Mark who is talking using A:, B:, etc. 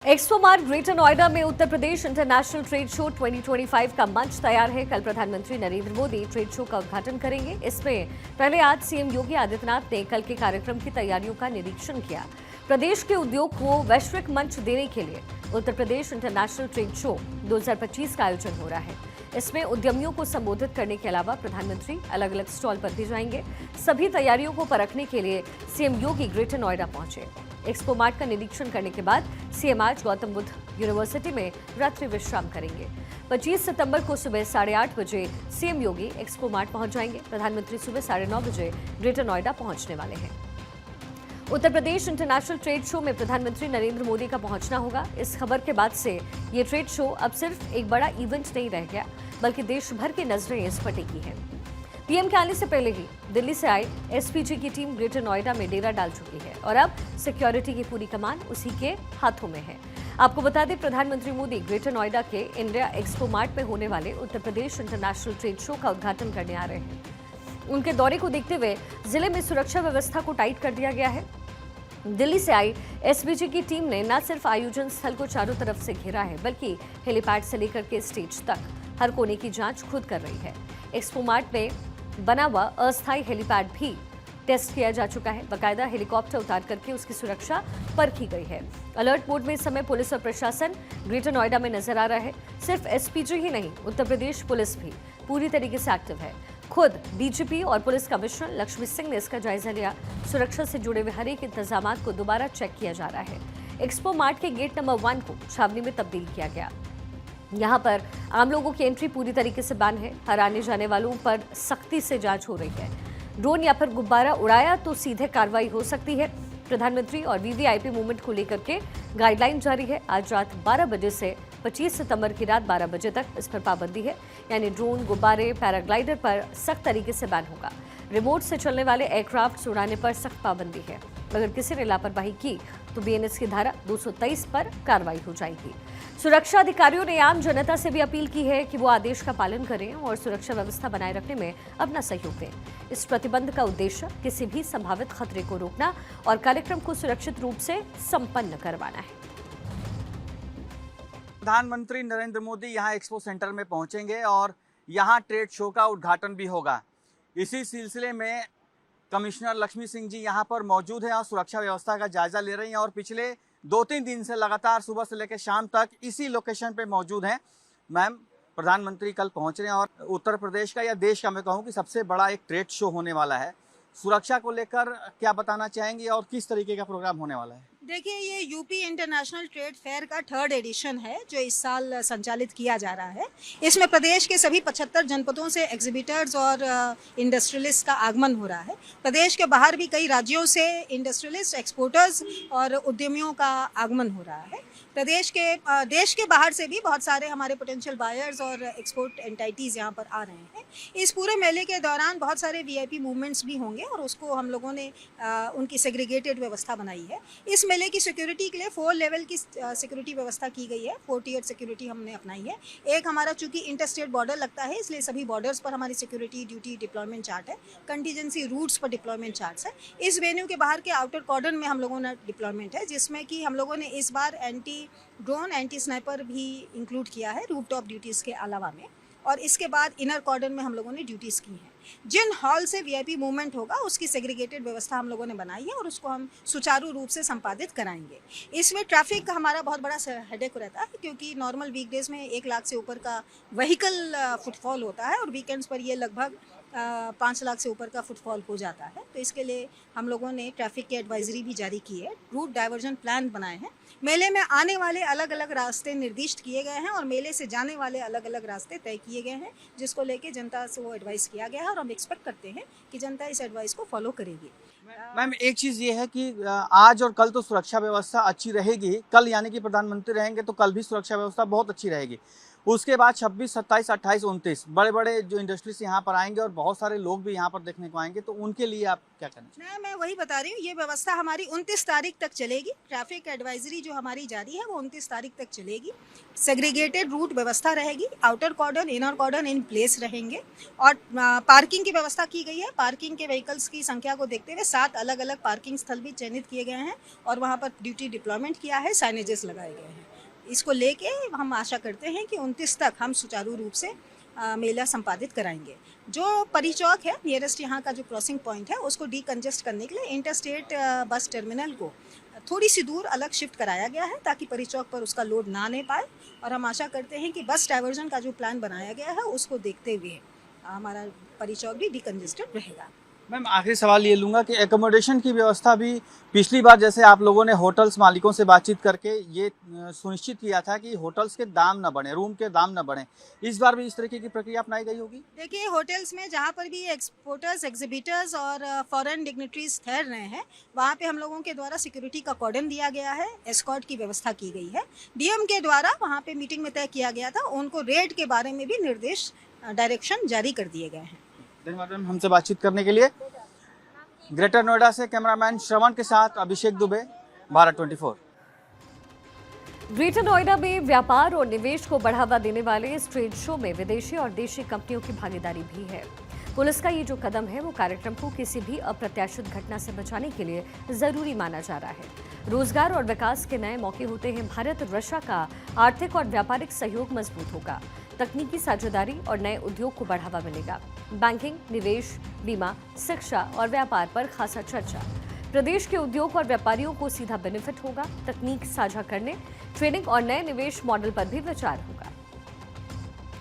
A: Expo mart greater Noida में Uttar Pradesh international trade show 2025 का मंच तैयार है। कल प्रधानमंत्री नरेंद्र मोदी ट्रेड शो का उद्घाटन करेंगे। इसमें पहले आज सीएम योगी आदित्यनाथ ने कल के कार्यक्रम की तैयारियों का निरीक्षण किया। प्रदेश के उद्योग को वैश्विक मंच देने के लिए Uttar Pradesh international trade show 2025 का आयोजन हो रहा है। इसमें उद्यमियों को संबोधित करने के अलावा प्रधानमंत्री अलग अलग स्टॉल पर भी जाएंगे। सभी तैयारियों को परखने के लिए सीएम योगी ग्रेटर नोएडा पहुंचे। एक्सपो मार्ट का निरीक्षण करने के बाद सीएम आज गौतम बुद्ध यूनिवर्सिटी में रात्रि विश्राम करेंगे। 25 सितंबर को सुबह 8:30 बजे सीएम योगी एक्सपो मार्ट पहुंच जाएंगे। प्रधानमंत्री सुबह 9:30 बजे ग्रेटर नोएडा पहुंचने वाले हैं। Uttar Pradesh international trade show में प्रधानमंत्री नरेंद्र मोदी का पहुंचना होगा। इस खबर के बाद से ये ट्रेड शो अब सिर्फ एक बड़ा इवेंट नहीं रह गया, बल्कि देश भर की नजरें इस पर टिकी हैं। पीएम के आने से पहले ही दिल्ली से आई एसपीजी की टीम ग्रेटर नोएडा में डेरा डाल चुकी है और अब सिक्योरिटी की पूरी कमान उसी के हाथों में है। आपको बता दें, प्रधानमंत्री मोदी ग्रेटर नोएडा के इंडिया एक्सपो मार्ट में होने वाले Uttar Pradesh international trade show का उद्घाटन करने आ रहे हैं। उनके दौरे को देखते हुए जिले में सुरक्षा व्यवस्था को टाइट कर दिया गया है। दिल्ली से आई एसपीजी की टीम ने न सिर्फ आयोजन स्थल को चारों तरफ से घेरा है, बल्कि हेलीपैड से लेकर के स्टेज तक हर कोने की जांच खुद कर रही है। एक्सपो मार्ट में बना हुआ अस्थायी हेलीपैड भी टेस्ट किया जा चुका है। बाकायदा हेलीकॉप्टर उतार करके उसकी सुरक्षा परखी गई है। अलर्ट मोड में इस समय पुलिस और प्रशासन ग्रेटर नोएडा में नजर आ रहा है। सिर्फ एसपीजी ही नहीं, उत्तर प्रदेश पुलिस भी पूरी तरीके से एक्टिव है। खुद डीजीपी और पुलिस कमिश्नर लक्ष्मी सिंह ने इसका जायजा लिया। सुरक्षा से जुड़े हुए हर एक इंतजाम को दोबारा चेक किया जा रहा है। एक्सपो मार्ट के गेट नंबर 1 को छावनी में तब्दील किया गया। यहाँ पर आम लोगों की एंट्री पूरी तरीके से बैन है। हर आने जाने वालों पर सख्ती से जांच हो रही है। ड्रोन या फिर गुब्बारा उड़ाया तो सीधे कार्रवाई हो सकती है। प्रधानमंत्री और वीवीआईपी मूवमेंट को लेकर के गाइडलाइन जारी है। आज रात 12 बजे से 25 सितंबर की रात 12 बजे तक इस पर पाबंदी है, यानी ड्रोन, गुब्बारे, पैराग्लाइडर पर सख्त तरीके से बैन होगा। रिमोट से चलने वाले एयरक्राफ्ट उड़ाने पर सख्त पाबंदी है। अगर किसी ने लापरवाही की तो बीएनएस की धारा 223 पर कार्रवाई हो जाएगी। सुरक्षा अधिकारियों ने आम जनता से भी अपील की है कि वो आदेश का पालन करें और सुरक्षा व्यवस्था बनाए रखने में अपना सहयोग दें। इस प्रतिबंध का उद्देश्य किसी भी संभावित खतरे को रोकना और कार्यक्रम को सुरक्षित रूप से संपन्न करवाना है।
B: प्रधानमंत्री नरेंद्र मोदी यहां एक्सपो सेंटर में पहुंचेंगे और यहां ट्रेड शो का उद्घाटन भी होगा। इसी सिलसिले में कमिश्नर लक्ष्मी सिंह जी यहां पर मौजूद हैं और सुरक्षा व्यवस्था का जायजा ले रही हैं और पिछले 2-3 दिन से लगातार सुबह से लेकर शाम तक इसी लोकेशन पे मौजूद हैं। मैम, प्रधानमंत्री कल पहुंच रहे हैं और उत्तर प्रदेश का या देश का मैं कहूं कि सबसे बड़ा एक ट्रेड शो होने वाला है। सुरक्षा को लेकर क्या बताना चाहेंगे और किस तरीके का प्रोग्राम होने वाला है?
C: देखिए, ये यूपी इंटरनेशनल ट्रेड फेयर का 3rd एडिशन है जो इस साल संचालित किया जा रहा है। इसमें प्रदेश के सभी 75 जनपदों से एग्जीबिटर्स और इंडस्ट्रियलिस्ट का आगमन हो रहा है। प्रदेश के बाहर भी कई राज्यों से इंडस्ट्रियलिस्ट, एक्सपोर्टर्स और उद्यमियों का आगमन हो रहा है। देश के बाहर से भी बहुत सारे हमारे पोटेंशियल बायर्स और एक्सपोर्ट एंटाइटीज़ यहाँ पर आ रहे हैं। इस पूरे मेले के दौरान बहुत सारे वीआईपी मूवमेंट्स भी होंगे और उसको हम लोगों ने उनकी सेग्रीगेटेड व्यवस्था बनाई है। इस मेले की सिक्योरिटी के लिए 4 लेवल की सिक्योरिटी व्यवस्था की गई है। 4 टियर सिक्योरिटी हमने अपनाई है। एक हमारा चूंकि इंटरस्टेट बॉर्डर लगता है, इसलिए सभी बॉर्डर्स पर हमारी सिक्योरिटी ड्यूटी डिप्लॉयमेंट चार्ट है। कंटीजेंसी रूट्स पर डिप्लॉयमेंट चार्ट्स है। इस वेन्यू के बाहर के आउटर कॉर्डन में हम लोगों ने डिप्लॉयमेंट है, जिसमें कि हम लोगों ने इस बार एंटी ड्रोन, एंटी स्नाइपर भी इंक्लूड किया है रूफटॉप ड्यूटीज़ के अलावा में। और इसके बाद इनर कॉर्डन में हम लोगों ने ड्यूटीज़ की हैं। जिन हॉल से वीआईपी मूवमेंट होगा उसकी सेग्रीगेटेड व्यवस्था हम लोगों ने बनाई है और उसको हम सुचारू रूप से संपादित कराएंगे। इसमें ट्रैफिक का हमारा बहुत बड़ा हेडेक रहता है, क्योंकि नॉर्मल वीकडेज में 1 लाख से ऊपर का व्हीकल फुटफॉल होता है और वीकेंड्स पर ये लगभग 5 लाख से ऊपर का फुटफॉल हो जाता है। तो इसके लिए हम लोगों ने ट्रैफिक की एडवाइजरी भी जारी की है, रूट डाइवर्जन प्लान बनाए हैं। मेले में आने वाले अलग अलग रास्ते निर्दिष्ट किए गए हैं और मेले से जाने वाले अलग अलग रास्ते तय किए गए हैं, जिसको लेके जनता से वो एडवाइस किया गया है और हम एक्सपेक्ट करते हैं कि जनता इस एडवाइस को फॉलो करेगी।
B: मैम, एक चीज़ ये है कि आज और कल तो सुरक्षा व्यवस्था अच्छी रहेगी। कल यानी कि प्रधानमंत्री रहेंगे तो कल भी सुरक्षा व्यवस्था बहुत अच्छी रहेगी। उसके बाद 26, 27, 28, 29 बड़े बड़े जो इंडस्ट्रीज यहाँ पर आएंगे और बहुत सारे लोग भी यहाँ पर देखने को आएंगे, तो उनके लिए आप क्या कहना चाहिए?
C: मैं वही बता रही हूँ, ये व्यवस्था हमारी 29 तारीख तक चलेगी। ट्रैफिक एडवाइजरी जो हमारी जारी है वो 29 तारीख तक चलेगी। सेग्रीगेटेड रूट व्यवस्था रहेगी, outer cordon inner cordon in place रहेंगे और पार्किंग की व्यवस्था की गई है। पार्किंग के व्हीकल्स की संख्या को देखते हुए 7 अलग अलग पार्किंग स्थल भी चयनित किए गए हैं और वहाँ पर ड्यूटी डिप्लॉयमेंट किया है, साइनेजेस लगाए गए हैं। इसको लेके हम आशा करते हैं कि 29 तक हम सुचारू रूप से मेला संपादित कराएंगे। जो परिचौक है नियरेस्ट यहाँ का जो क्रॉसिंग पॉइंट है उसको डीकंजेस्ट करने के लिए इंटरस्टेट बस टर्मिनल को थोड़ी सी दूर अलग शिफ्ट कराया गया है ताकि परिचौक पर उसका लोड ना ले पाए और हम आशा करते हैं कि बस डाइवर्जन का जो प्लान बनाया गया है उसको देखते हुए हमारा परिचौक भी डीकंजेस्टेड रहेगा।
B: मैम आखिरी सवाल ये लूँगा कि एकोमोडेशन की व्यवस्था भी पिछली बार जैसे आप लोगों ने होटल्स मालिकों से बातचीत करके ये सुनिश्चित किया था कि होटल्स के दाम न बढ़े, रूम के दाम न बढ़े, इस बार भी इस तरीके की प्रक्रिया अपनाई गई होगी?
C: देखिए, होटल्स में जहाँ पर भी एक्सपोर्टर्स, एग्जिबिटर्स और फॉरेन डिग्निटरीज ठहर रहे हैं वहाँ पे हम लोगों के द्वारा सिक्योरिटी का कॉर्डन दिया गया है, एस्कॉर्ट की व्यवस्था की गई है। डीएम के द्वारा वहाँ पे मीटिंग में तय किया गया था, उनको रेट के बारे में भी निर्देश डायरेक्शन जारी कर दिए गए हैं।
B: धन्यवाद मैम हमसे बातचीत करने के लिए। ग्रेटर नोएडा से कैमरामैन श्रवण के साथ अभिषेक दुबे, भारत 24।
A: ग्रेटर नोएडा में व्यापार और निवेश को बढ़ावा देने वाले इस ट्रेड शो में विदेशी और देशी कंपनियों की भागीदारी भी है। पुलिस का ये जो कदम है वो कार्यक्रम को किसी भी अप्रत्याशित घटना से बचाने के लिए जरूरी माना जा रहा है। रोजगार और विकास के नए मौके होते हैं। भारत और रशिया का आर्थिक और व्यापारिक सहयोग मजबूत होगा। तकनीकी साझेदारी और नए उद्योग को बढ़ावा मिलेगा। बैंकिंग, निवेश, बीमा, शिक्षा और व्यापार पर खासा चर्चा। प्रदेश के उद्योग और व्यापारियों को सीधा बेनिफिट होगा। तकनीक साझा करने, ट्रेनिंग और नए निवेश मॉडल पर भी विचार होगा।